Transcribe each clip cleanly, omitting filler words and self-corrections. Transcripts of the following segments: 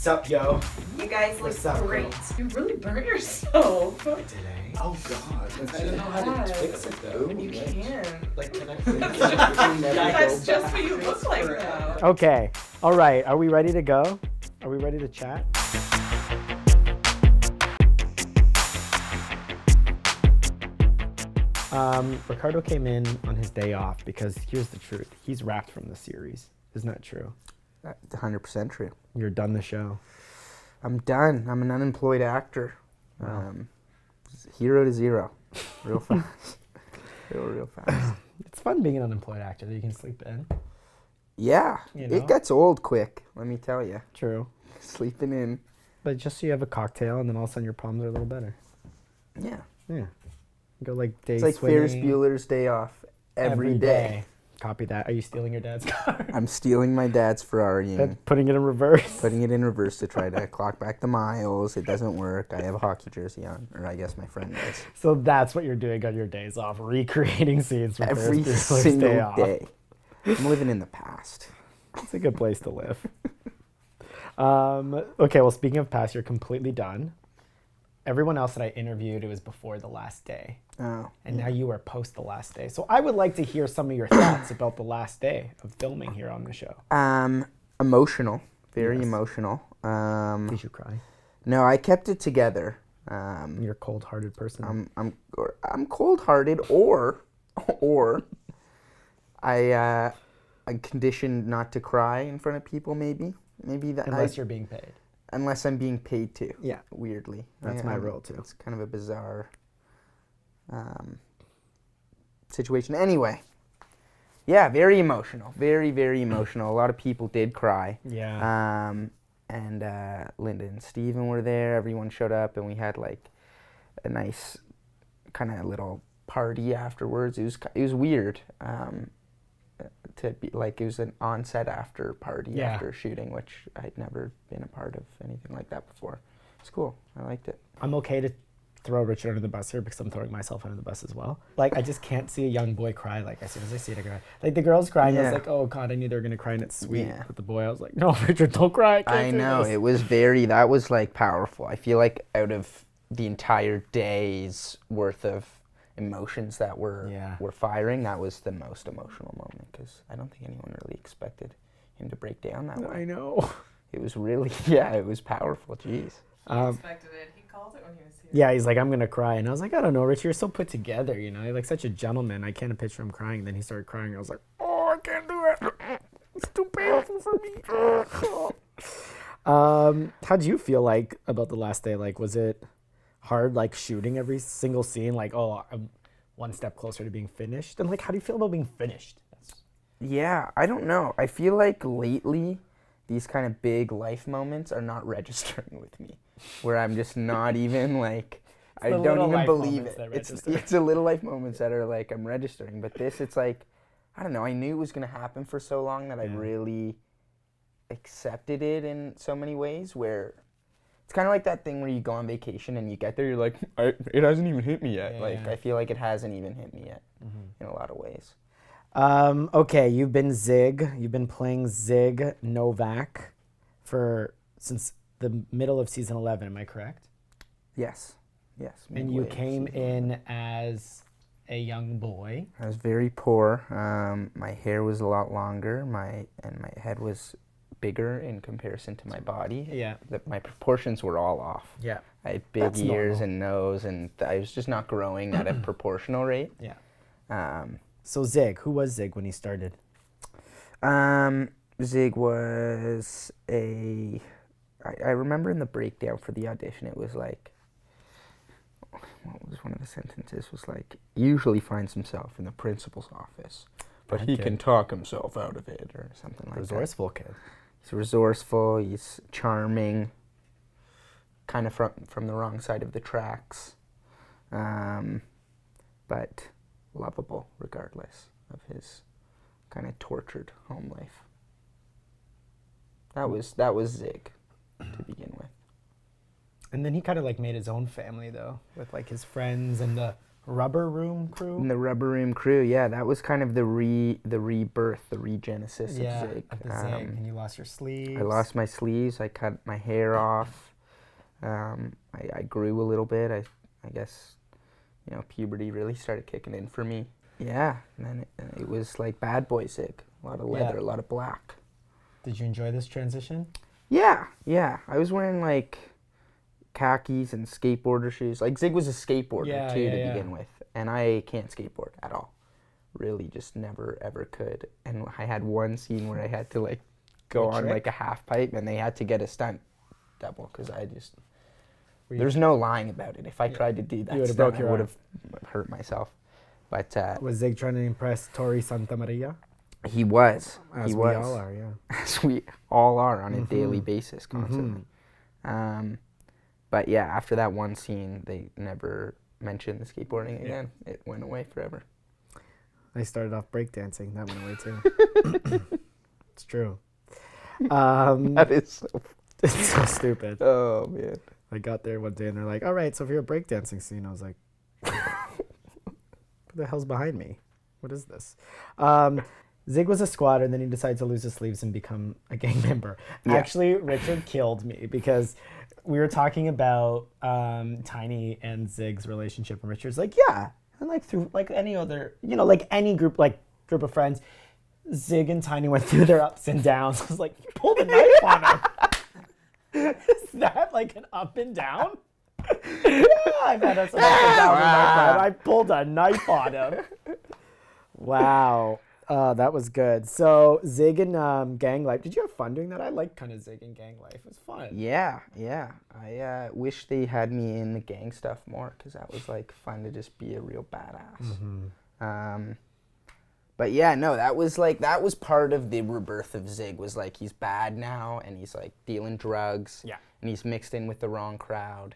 Sup, yo? You guys look What's up, great. girl? You really burnt yourself. Today? Oh god. I don't know how to fix it though. You can. Like, can I That's just what you look like though. Okay. All right. Are we ready to go? Are we ready to chat? Ricardo came in on his day off because here's the truth. He's wrapped from the series. Isn't that true? 100% true. You're done the show. I'm done. I'm an unemployed actor. Wow. 0 to 0. Real fast. real fast. It's fun being an unemployed actor that you can sleep in. Yeah. You know? It gets old quick, let me tell you. True. Sleeping in. But just so you have a cocktail and then all of a sudden your problems are a little better. Yeah. Yeah. Go like day It's like swimming Ferris Bueller's Day Off every day. Copy that. Are you stealing your dad's car? I'm stealing my dad's Ferrari and Putting it in reverse. putting it in reverse to try to clock back the miles. It doesn't work. I have a hockey jersey on, or I guess my friend does. So that's what you're doing on your days off, recreating scenes from Every Ferris Bueller's single Day Off. day. I'm living in the past. It's a good place to live. Okay, well, speaking of past, you're completely done. Everyone else that I interviewed, it was before the last day. Oh. And now you are post the last day. So I would like to hear some of your thoughts about the last day of filming here on the show. Emotional. Very Yes. emotional. Did you cry? No, I kept it together. You're a cold-hearted person. I'm cold-hearted, or I'm conditioned not to cry in front of people. Maybe that. Unless you're being paid. Unless I'm being paid to. Yeah. Weirdly. That's my role too. It's kind of a bizarre situation. Anyway. Yeah, very emotional. Very, very emotional. A lot of people did cry. Yeah. And Linda and Steven were there. Everyone showed up, and we had like a nice kind of little party afterwards. It was weird. To be like, it was an on-set after party after shooting, which I'd never been a part of anything like that before. It's cool. I liked it. I'm okay to throw Richard under the bus here because I'm throwing myself under the bus as well. Like, I just can't see a young boy cry like as soon as I see it a girl. Like, the girl's crying, I was like, oh God, I knew they were going to cry and it's sweet. Yeah. But the boy, I was like, no, Richard, don't cry. I know. It was that was like powerful. I feel like out of the entire day's worth of emotions that were firing, that was the most emotional moment because I don't think anyone really expected him to break down that way. I know. It was really, it was powerful. Jeez. He expected it. He called it when he was here. Yeah, he's like, I'm going to cry. And I was like, I don't know, Richard, you're so put together, you know? You're like such a gentleman. I can't picture him crying. And then he started crying. I was like, oh, I can't do it. It's too painful for me. How do you feel like about the last day? Like, was it hard, like, shooting every single scene? Like, oh, I'm one step closer to being finished? And, like, how do you feel about being finished? Yeah, I don't know. I feel like lately, these kind of big life moments are not registering with me, where I'm just not even like, I don't even believe it. It's the little life moments that are like, I'm registering. But this, it's like, I don't know. I knew it was going to happen for so long that I really accepted it in so many ways, where it's kind of like that thing where you go on vacation and you get there, you're like, it hasn't even hit me yet. I feel like it hasn't even hit me yet in a lot of ways. Okay, you've been Zig. You've been playing Zig Novak since the middle of season 11. Am I correct? Yes. And you came in as a young boy. I was very poor. My hair was a lot longer. My head was bigger in comparison to my body. Yeah. My proportions were all off. Yeah. I had big ears and nose, and I was just not growing at a proportional rate. Yeah. So Zig, who was Zig when he started? Zig was I remember in the breakdown for the audition, it was like, what was one of the sentences? Was like, usually finds himself in the principal's office, but he can talk himself out of it, or something like that. Resourceful kid. He's resourceful, he's charming, kind of from the wrong side of the tracks, but lovable regardless of his kind of tortured home life. That was Zig to begin with. And then he kind of like made his own family though, with like his friends and the Rubber Room Crew. In the Rubber Room Crew, yeah, that was kind of the rebirth, the regenesis of Zig. Of the Zig, and you lost your sleeves. I lost my sleeves. I cut my hair off. I grew a little bit. I guess, puberty really started kicking in for me. Yeah, and then it was like bad boy Zig. A lot of leather, a lot of black. Did you enjoy this transition? Yeah. I was wearing like khakis and skateboarder shoes. Like Zig was a skateboarder to begin with, and I can't skateboard at all. Really, just never ever could. And I had one scene where I had to like go on like a half pipe, and they had to get a stunt double because I just there's no lying about it. If I tried to do that stunt, I would have hurt myself. But was Zig trying to impress Tori Santamaria? He was. As we all are, yeah. As we all are on a daily basis, constantly. But yeah, after that one scene, they never mentioned the skateboarding again. It went away forever. I started off breakdancing. That went away too. It's true. That is it's so stupid. Oh, man. I got there one day and they're like, all right, so for your breakdancing scene, I was like, what the hell's behind me? What is this? Zig was a squatter, and then he decided to lose his sleeves and become a gang member. Yeah. Actually, Richard killed me because we were talking about Tiny and Zig's relationship, and Richard's like, yeah, and like through like any other, like any group of friends, Zig and Tiny went through their ups and downs. I was like, you pulled a knife on him. Is that like an up and down? Yeah, I've had us an up and down with my friend. I pulled a knife on him. Wow. That was good. So Zig and gang life. Did you have fun doing that? I like kind of Zig and gang life. It was fun. Yeah. I wish they had me in the gang stuff more because that was like fun to just be a real badass. But yeah, no, that was part of the rebirth of Zig. Was like he's bad now and he's like dealing drugs. Yeah. And he's mixed in with the wrong crowd.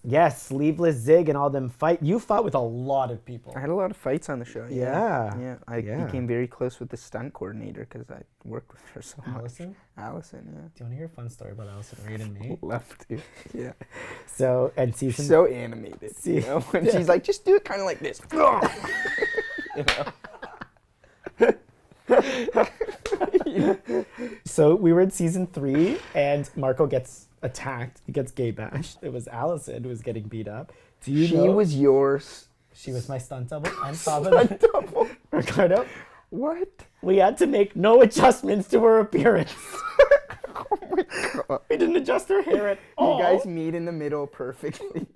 Yes, Sleeveless Zig and all them fight. You fought with a lot of people. I had a lot of fights on the show. Yeah. I became very close with the stunt coordinator because I worked with her so much. Allison, yeah. Do you want to hear a fun story about Allison Reed and me? Love to. Yeah. So, and season... So animated, when she's like, just do it kind of like this. So we were in season 3 and Marco gets attacked. He gets gay bashed. It was Allison who was getting beat up. She was yours. She was my stunt double. On top of that, double. Ricardo, what? We had to make no adjustments to her appearance. Oh my God. We didn't adjust her hair at all. You guys meet in the middle perfectly.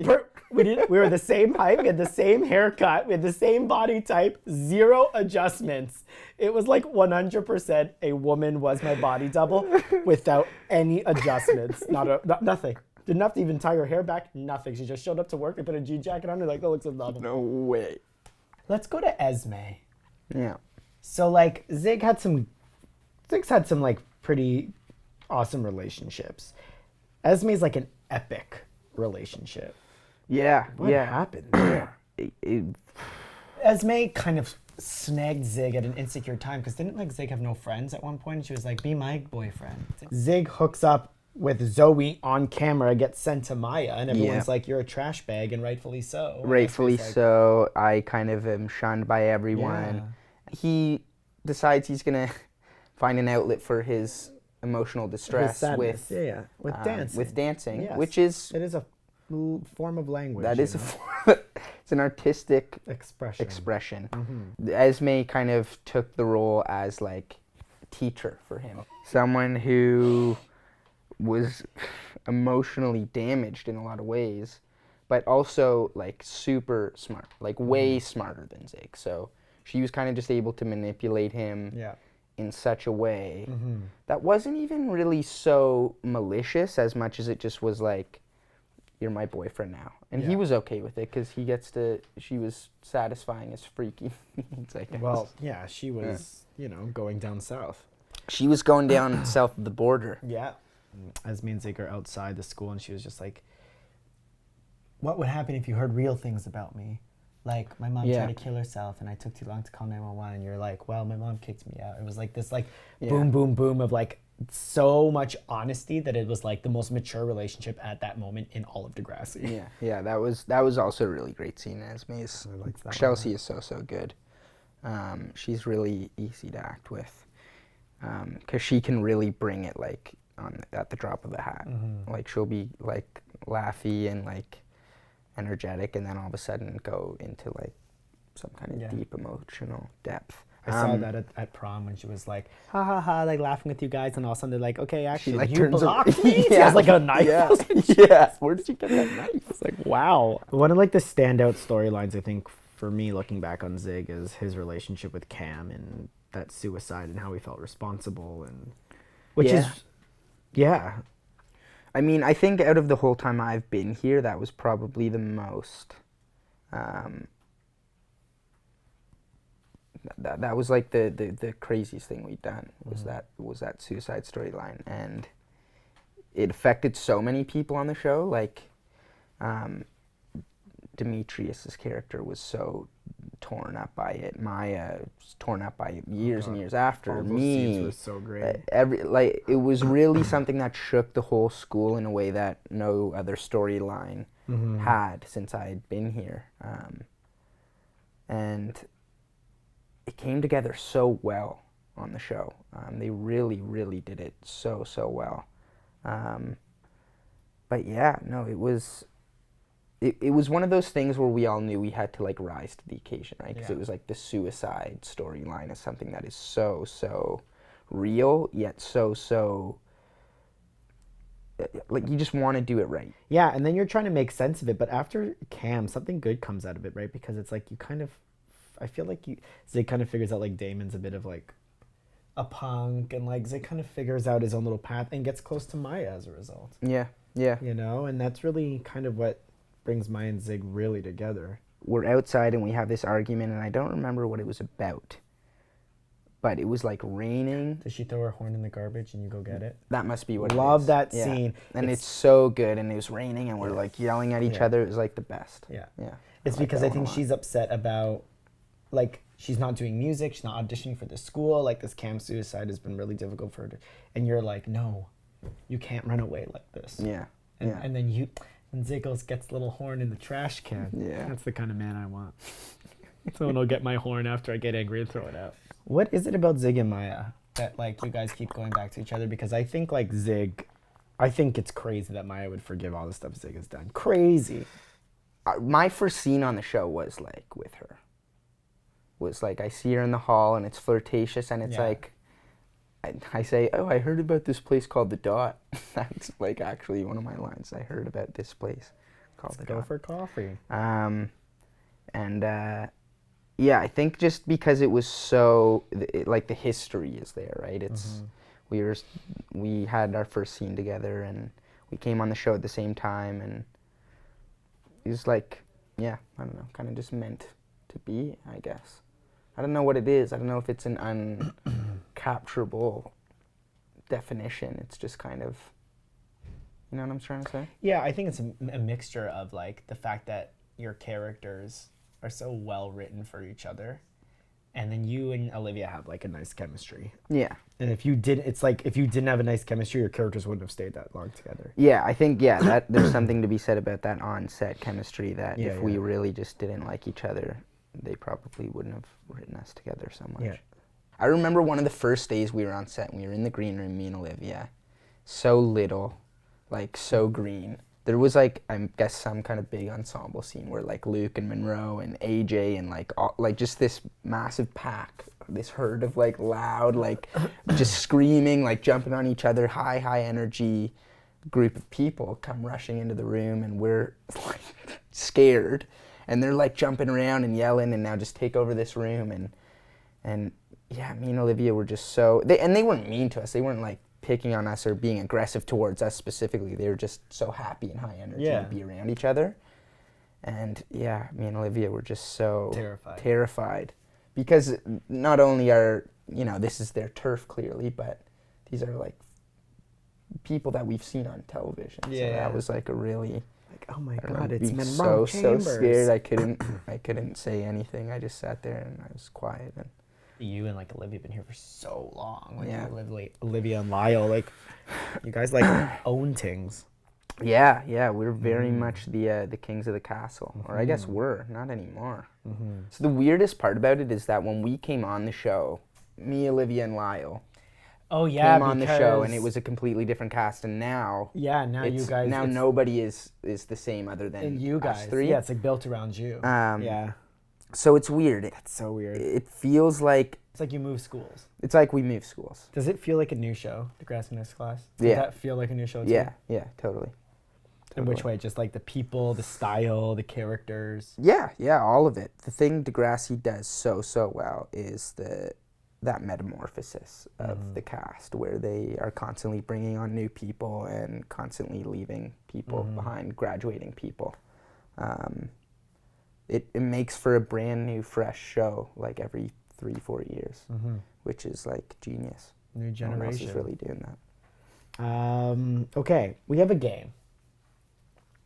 We were the same height. We had the same haircut. We had the same body type. 0 adjustments. It was like 100% a woman was my body double without any adjustments. Nothing. Didn't have to even tie her hair back. Nothing. She just showed up to work. They put a jean jacket on her. Like, that looks phenomenal. No way. Let's go to Esme. Yeah. So like Zig's had some like pretty awesome relationships. Esme's like an epic relationship. Yeah. What happened there? Esme kind of snagged Zig at an insecure time because didn't like Zig have no friends at one point? And she was like, be my boyfriend. Zig hooks up with Zoe on camera, gets sent to Maya, and everyone's like, you're a trash bag, and rightfully so. Rightfully so. I kind of am shunned by everyone. Yeah. He decides he's going to find an outlet for his emotional distress with dancing. With dancing, yes. Which is... It is a form of language. That is it's an artistic expression. Mm-hmm. Esme kind of took the role as like teacher for him. Someone who was emotionally damaged in a lot of ways, but also like super smart, like way smarter than Zig. So she was kind of just able to manipulate him in such a way that wasn't even really so malicious as much as it just was like, you're my boyfriend now. And he was okay with it because she was satisfying his freaky needs, I guess. Well, yeah, she was, going down south. She was going down south of the border. Yeah. Esme and Zig are outside the school, and she was just like, what would happen if you heard real things about me? Like, my mom tried to kill herself, and I took too long to call 911, and you're like, well, my mom kicked me out. It was like this, like, boom, boom, boom of, like, so much honesty that it was like the most mature relationship at that moment in all of Degrassi. Yeah, that was also a really great scene. Esme's Chelsea is so good. She's really easy to act with, because she can really bring it like at the drop of a hat. Like she'll be like laughy and like energetic, and then all of a sudden go into like some kind of deep emotional depth. I saw that at prom when she was like, ha ha ha, like laughing with you guys, and all of a sudden they're like, okay, actually, like, you blocked me? She has like a knife. Yeah. Where did she get that knife? It's like, wow. One of like the standout storylines, I think, for me looking back on Zig is his relationship with Cam and that suicide and how he felt responsible, and I mean, I think out of the whole time I've been here, that was probably the most. That was like the craziest thing we'd done was that suicide storyline, and it affected so many people on the show. Like, Demetrius's character was so torn up by it. Maya was torn up by it years and years after. All those Me, scenes were so great. It was really something that shook the whole school in a way that no other storyline had since I had been here, and it came together so well on the show. They really, really did it so well. But yeah, no, it was one of those things where we all knew we had to like rise to the occasion, right? Because it was like the suicide storyline is something that is so real, yet so like you just want to do it right. Yeah, and then you're trying to make sense of it, but after Cam, something good comes out of it, right? Because it's like you kind of, I feel like Zig kind of figures out like Damon's a bit of like a punk, and like Zig kind of figures out his own little path and gets close to Maya as a result. Yeah. You know, and that's really kind of what brings Maya and Zig really together. We're outside and we have this argument, and I don't remember what it was about, but it was like raining. Does she throw her horn in the garbage and you go get it? That must be what it is. Love that scene. And it's so good, and it was raining and we're like yelling at each other. It was like the best. Yeah. Yeah. It's because I think she's upset about, like, she's not doing music, she's not auditioning for this school, like this Cam suicide has been really difficult for her. And you're like, no, you can't run away like this. Yeah. And then Zig gets the little horn in the trash can. Yeah. That's the kind of man I want. Someone will get my horn after I get angry and throw it out. What is it about Zig and Maya that like you guys keep going back to each other? Because I think like Zig, I think it's crazy that Maya would forgive all the stuff Zig has done. Crazy. My first scene on the show was like with her. Was like I see her in the hall and it's flirtatious, and it's like I say, oh, I heard about this place called The Dot. That's like actually one of my lines. I heard about this place called The Dot. Go for coffee. Yeah, I think just because it was so like the history is there, right? It's we had our first scene together and we came on the show at the same time, and it was like, yeah, I don't know, kind of just meant to be, I guess. I don't know what it is. I don't know if it's an uncapturable definition. It's just kind of, you know what I'm trying to say? Yeah, I think it's a mixture of like the fact that your characters are so well written for each other, and then you and Olivia have like a nice chemistry. Yeah. And if you didn't have a nice chemistry, your characters wouldn't have stayed that long together. Yeah, I think that there's something to be said about that on-set chemistry, that if we really just didn't like each other, they probably wouldn't have written us together so much. Yeah. I remember one of the first days we were on set, and we were in the green room, me and Olivia. So little, like so green. There was like, I guess, some kind of big ensemble scene where like Luke and Monroe and AJ and like just this massive pack, this herd of like loud, like just screaming, like jumping on each other, high energy group of people come rushing into the room, and we're like scared, and they're like jumping around and yelling and now just take over this room, and yeah, me and Olivia were just so, they weren't mean to us, they weren't like picking on us or being aggressive towards us specifically. They were just so happy and high energy to be around each other. And yeah, me and Olivia were just so terrified because not only are, you know, this is their turf clearly, but these are like people that we've seen on television. So that was like a really, like, oh my God, it's Monroe so scared I couldn't say anything. I just sat there and I was quiet, and You and like Olivia have been here for so long. Like, Yeah. Olivia and Lyle, like you guys like own things. Yeah, we're very much the kings of the castle, or I guess we're not anymore. So the weirdest part about it is that when we came on the show, me, Olivia, and Lyle Oh yeah, came on the show, and it was a completely different cast. And now, now you guys now nobody is the same other than and you guys. us three. Yeah, it's like built around you. Yeah, so it's weird. that's so weird. It feels like It's like you move schools. it's like we move schools. Does it feel like a new show, Degrassi Next Class? Does Yeah. that feel like a new show too? Yeah, totally. In which way? Just like the people, the style, the characters? Yeah, all of it. The thing Degrassi does so well is that metamorphosis of the cast, where they are constantly bringing on new people and constantly leaving people behind, graduating people. It makes for a brand new, fresh show like every 3-4 years, which is like genius. New generation. No one else is really doing that. Okay, we have a game.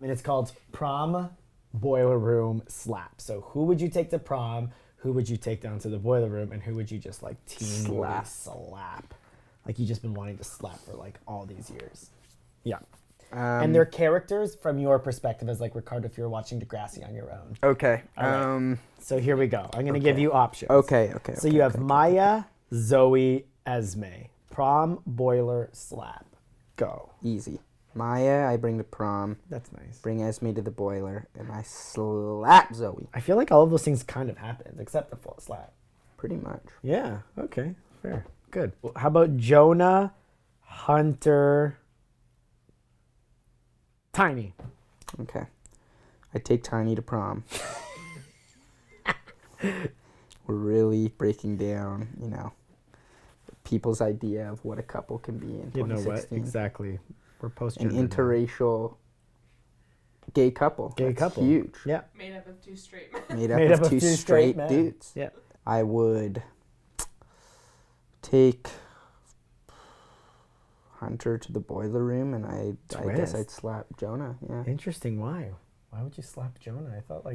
And it's called Prom Boiler Room Slap. So who would you take to prom? Who would you take down to the boiler room? And who would you just like slap? Like you just been wanting to slap for like all these years. Yeah. And they're characters from your perspective as like Ricardo if you're watching Degrassi on your own. Okay. All right. So here we go. I'm going to give you options. Okay. So you have Maya, Zoe, Esme. Prom, boiler, slap. Go. Easy. Maya, I bring to prom. That's nice. Bring Esme to the boiler, and I slap Zoe. I feel like all of those things kind of happened, except the full slap. Pretty much. Yeah. Okay. Fair. Good. Well, how about Jonah, Hunter, Tiny? Okay. I take Tiny to prom. We're really breaking down, people's idea of what a couple can be in 2016. You know what? Exactly. We're post An interracial gay couple. Gay That's couple. huge. Yeah. Made up of two straight men. Made up of two straight men. dudes. Yeah. I would take Hunter to the boiler room, and I guess I'd slap Jonah. Yeah. Interesting. Why? Why would you slap Jonah? I thought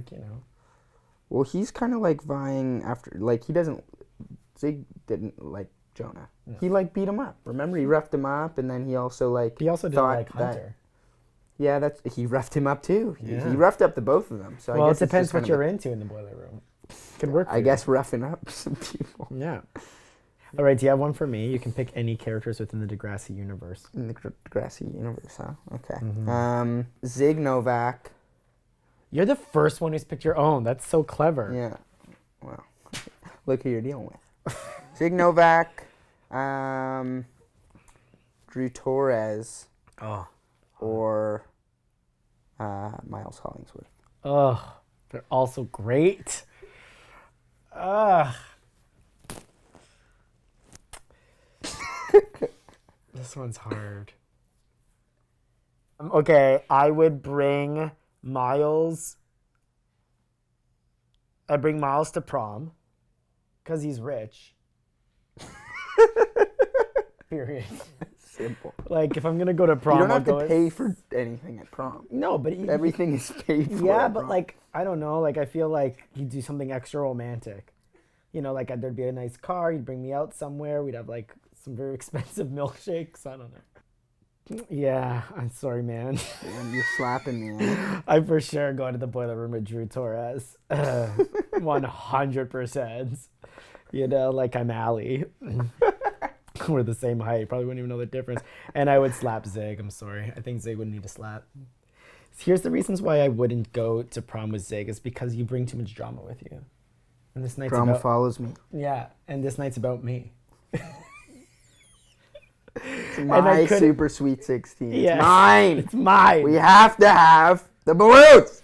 Well, he's kind of like vying after, like Zig didn't like Jonah. No. He beat him up. Remember, he roughed him up, and then he also He also didn't like Hunter. He roughed him up too. Yeah. He roughed up the both of them. So well, I guess it depends what you're into in the boiler room. Could work. I guess roughing up some people. Yeah. All right. Do you have one for me? You can pick any characters within the Degrassi universe. In the Degrassi universe, huh? Okay. Zig Novak. You're the first one who's picked your own. That's so clever. Yeah. Well, look who you're dealing with. Zig Novak. Drew Torres. Oh. Or Miles Hollingsworth. Oh, they're all so great. This one's hard. Okay, I would bring Miles. I'd bring Miles to prom because he's rich. Period. Simple. Like, if I'm going to go to prom, you don't have to pay for anything at prom. No, but everything is paid for. Yeah, but prom. I don't know. I feel like you'd do something extra romantic. There'd be a nice car. You'd bring me out somewhere. We'd have some very expensive milkshakes. I don't know. Yeah, I'm sorry, man. Damn, you're slapping me. I for sure go to the boiler room with Drew Torres. 100%. I'm Allie. We're the same height. Probably wouldn't even know the difference. And I would slap Zig. I'm sorry. I think Zig would need a slap. Here's the reasons why I wouldn't go to prom with Zig is because you bring too much drama with you. And this night's drama follows me. Yeah, and this night's about me. It's my super sweet 16. It's mine. It's mine. We have to have the balloons.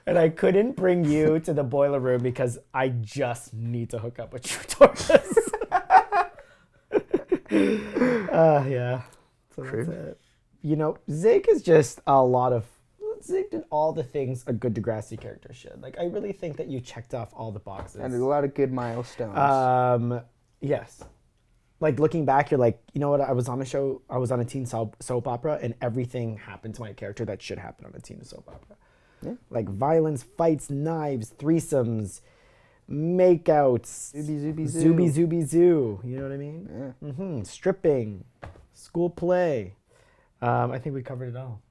And I couldn't bring you to the boiler room because I just need to hook up with Drew Torres. Yeah. So True. That's it. Zig is just Zig did all the things a good Degrassi character should. I really think that you checked off all the boxes. And there's a lot of good milestones. Yes. Looking back, you're like, you know what? I was on a teen soap opera, and everything happened to my character that should happen on a teen soap opera. Yeah. Violence, fights, knives, threesomes, makeouts, Zooby zoo. zooby zooby zoo. You know what I mean? Yeah. Stripping, school play. I think we covered it all.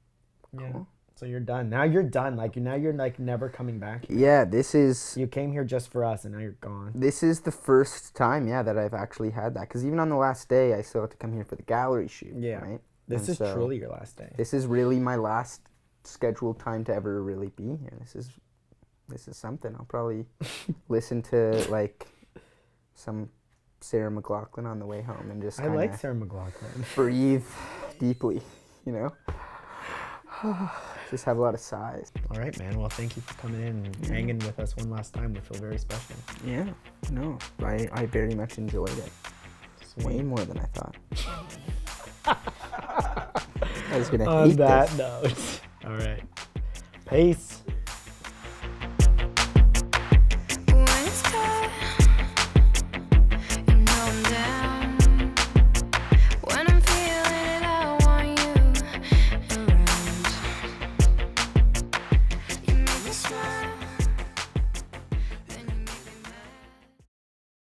Yeah. Cool. So you're done. Now you're done. Now you're never coming back. Yeah, this is... You came here just for us, and now you're gone. This is the first time, that I've actually had that. Because even on the last day, I still had to come here for the gallery shoot. Yeah. Right? This is truly your last day. This is really my last scheduled time to ever really be here. This is something. I'll probably listen to like some Sarah McLachlan on the way home and just I like Sarah McLachlan. breathe deeply, you know? Just have a lot of sighs. All right, man. Well, thank you for coming in and hanging with us one last time. We feel very special. Yeah. No, I very much enjoyed it. Sweet. Way more than I thought. I was gonna On hate that this. note. All right. Peace.